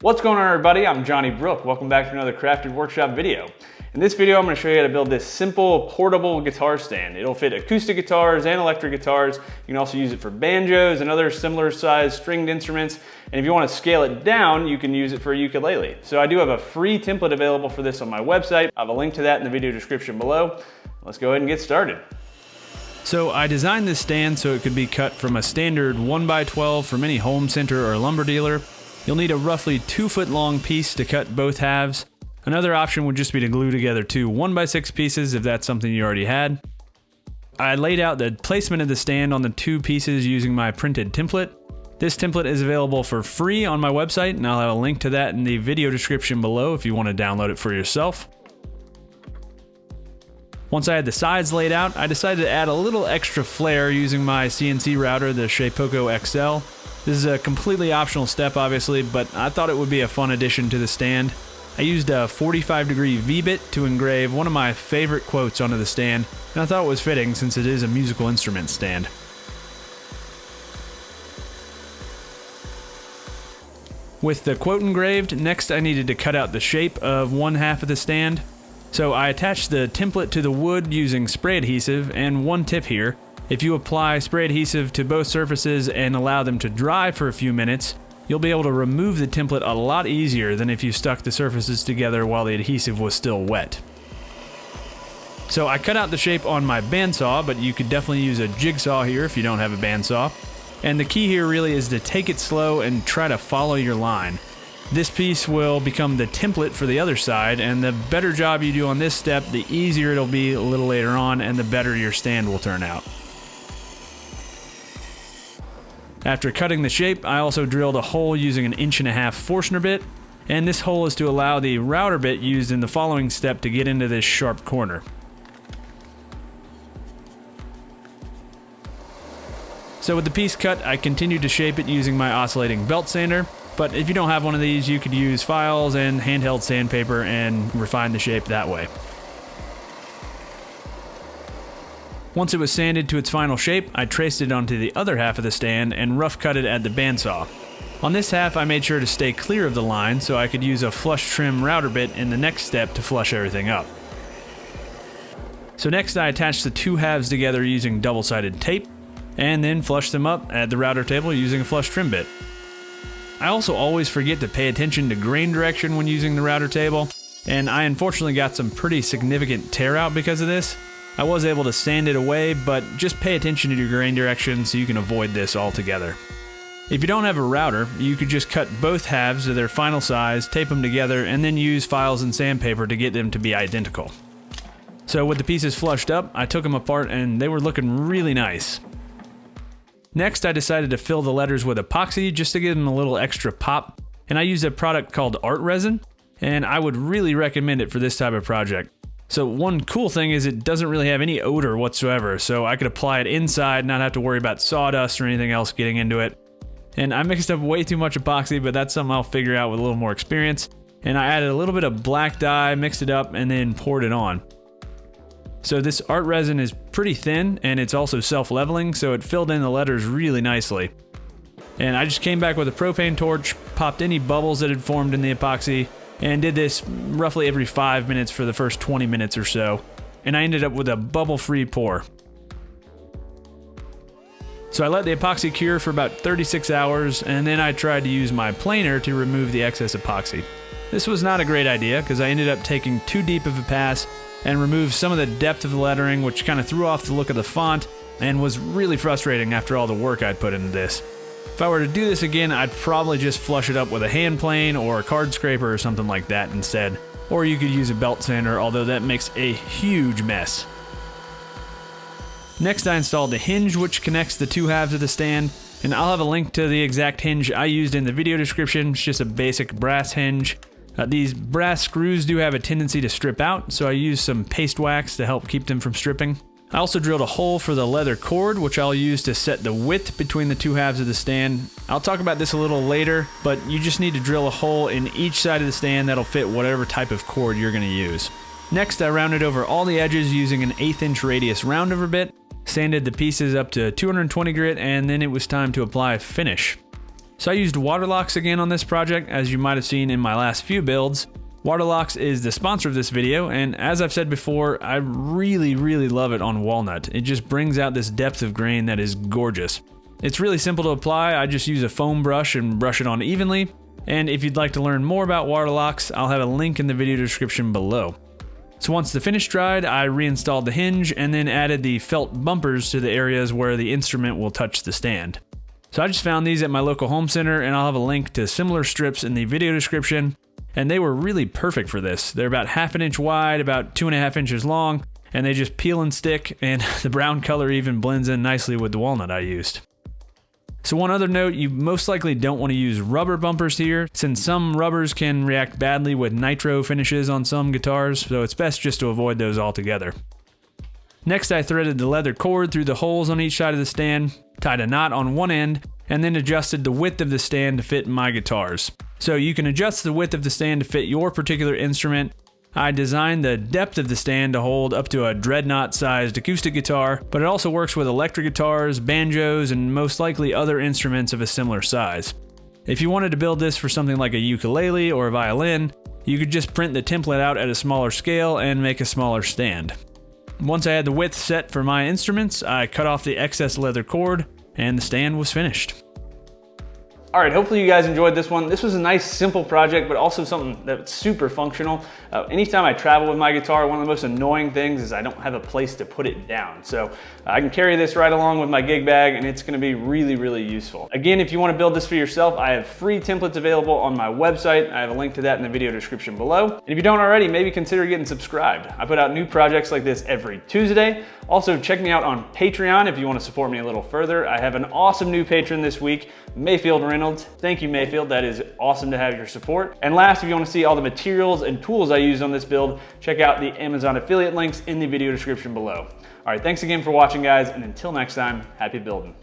What's going on, everybody? I'm Johnny Brook. Welcome back to another Crafted Workshop video. In this video, I'm going to show you how to build this simple portable guitar stand. It'll fit acoustic guitars and electric guitars. You can also use it for banjos and other similar sized stringed instruments. And if you want to scale it down, you can use it for a ukulele. So I do have a free template available for this on my website. I have a link to that in the video description below. Let's go ahead and get started. So I designed this stand so it could be cut from a standard 1x12 from any home center or lumber dealer. You'll need a roughly 2-foot long piece to cut both halves. Another option would just be to glue together two 1x6 pieces if that's something you already had. I laid out the placement of the stand on the two pieces using my printed template. This template is available for free on my website, and I'll have a link to that in the video description below if you want to download it for yourself. Once I had the sides laid out, I decided to add a little extra flair using my CNC router, the Shapeoko XL. This is a completely optional step, obviously, but I thought it would be a fun addition to the stand. I used a 45-degree V-bit to engrave one of my favorite quotes onto the stand, and I thought it was fitting since it is a musical instrument stand. With the quote engraved, next I needed to cut out the shape of one half of the stand. So I attached the template to the wood using spray adhesive, and one tip here: if you apply spray adhesive to both surfaces and allow them to dry for a few minutes, you'll be able to remove the template a lot easier than if you stuck the surfaces together while the adhesive was still wet. So I cut out the shape on my bandsaw, but you could definitely use a jigsaw here if you don't have a bandsaw. And the key here really is to take it slow and try to follow your line. This piece will become the template for the other side, and the better job you do on this step, the easier it'll be a little later on, and the better your stand will turn out. After cutting the shape, I also drilled a hole using an 1.5" Forstner bit, and this hole is to allow the router bit used in the following step to get into this sharp corner. So with the piece cut, I continued to shape it using my oscillating belt sander, but if you don't have one of these, you could use files and handheld sandpaper and refine the shape that way. Once it was sanded to its final shape, I traced it onto the other half of the stand and rough cut it at the bandsaw. On this half, I made sure to stay clear of the line so I could use a flush trim router bit in the next step to flush everything up. So next I attached the two halves together using double-sided tape, and then flushed them up at the router table using a flush trim bit. I also always forget to pay attention to grain direction when using the router table, and I unfortunately got some pretty significant tear out because of this. I was able to sand it away, but just pay attention to your grain direction so you can avoid this altogether. If you don't have a router, you could just cut both halves to their final size, tape them together, and then use files and sandpaper to get them to be identical. So with the pieces flushed up, I took them apart and they were looking really nice. Next, I decided to fill the letters with epoxy just to give them a little extra pop, and I used a product called art resin, and I would really recommend it for this type of project. So one cool thing is it doesn't really have any odor whatsoever, so I could apply it inside, not have to worry about sawdust or anything else getting into it. And I mixed up way too much epoxy, but that's something I'll figure out with a little more experience. And I added a little bit of black dye, mixed it up, and then poured it on. So this art resin is pretty thin, and it's also self-leveling, so it filled in the letters really nicely. And I just came back with a propane torch, popped any bubbles that had formed in the epoxy, and did this roughly every 5 minutes for the first 20 minutes or so, and I ended up with a bubble-free pour. So I let the epoxy cure for about 36 hours, and then I tried to use my planer to remove the excess epoxy. This was not a great idea, because I ended up taking too deep of a pass and removed some of the depth of the lettering, which kind of threw off the look of the font, and was really frustrating after all the work I'd put into this. If I were to do this again, I'd probably just flush it up with a hand plane or a card scraper or something like that instead. Or you could use a belt sander, although that makes a huge mess. Next, I installed the hinge which connects the two halves of the stand, and I'll have a link to the exact hinge I used in the video description. It's just a basic brass hinge. These brass screws do have a tendency to strip out, so I used some paste wax to help keep them from stripping. I also drilled a hole for the leather cord, which I'll use to set the width between the two halves of the stand. I'll talk about this a little later, but you just need to drill a hole in each side of the stand that'll fit whatever type of cord you're going to use. Next, I rounded over all the edges using an 1/8" radius roundover bit, sanded the pieces up to 220 grit, and then it was time to apply finish. So I used Waterlocks again on this project, as you might have seen in my last few builds. Waterlocks is the sponsor of this video, and as I've said before, I really love it on walnut. It just brings out this depth of grain that is gorgeous. It's really simple to apply. I just use a foam brush and brush it on evenly. And if you'd like to learn more about Waterlocks, I'll have a link in the video description below. So once the finish dried, I reinstalled the hinge and then added the felt bumpers to the areas where the instrument will touch the stand. So I just found these at my local home center, and I'll have a link to similar strips in the video description. And they were really perfect for this. They're about 1/2 inch wide, about 2.5 inches long, and they just peel and stick, and the brown color even blends in nicely with the walnut I used. So one other note, you most likely don't want to use rubber bumpers here, since some rubbers can react badly with nitro finishes on some guitars, so it's best just to avoid those altogether. Next, I threaded the leather cord through the holes on each side of the stand, tied a knot on one end, and then adjusted the width of the stand to fit my guitars. So you can adjust the width of the stand to fit your particular instrument. I designed the depth of the stand to hold up to a dreadnought-sized acoustic guitar, but it also works with electric guitars, banjos, and most likely other instruments of a similar size. If you wanted to build this for something like a ukulele or a violin, you could just print the template out at a smaller scale and make a smaller stand. Once I had the width set for my instruments, I cut off the excess leather cord, and the stand was finished. Alright, hopefully you guys enjoyed this one. This was a nice, simple project, but also something that's super functional. Anytime I travel with my guitar, one of the most annoying things is I don't have a place to put it down. So I can carry this right along with my gig bag, and it's going to be really useful. Again, if you want to build this for yourself, I have free templates available on my website. I have a link to that in the video description below. And if you don't already, maybe consider getting subscribed. I put out new projects like this every Tuesday. Also, check me out on Patreon if you want to support me a little further. I have an awesome new patron this week, Mayfield Reynolds. Thank you, Mayfield. That is awesome to have your support. And last, if you want to see all the materials and tools I used on this build, check out the Amazon affiliate links in the video description below. All right, thanks again for watching, guys, and until next time, happy building.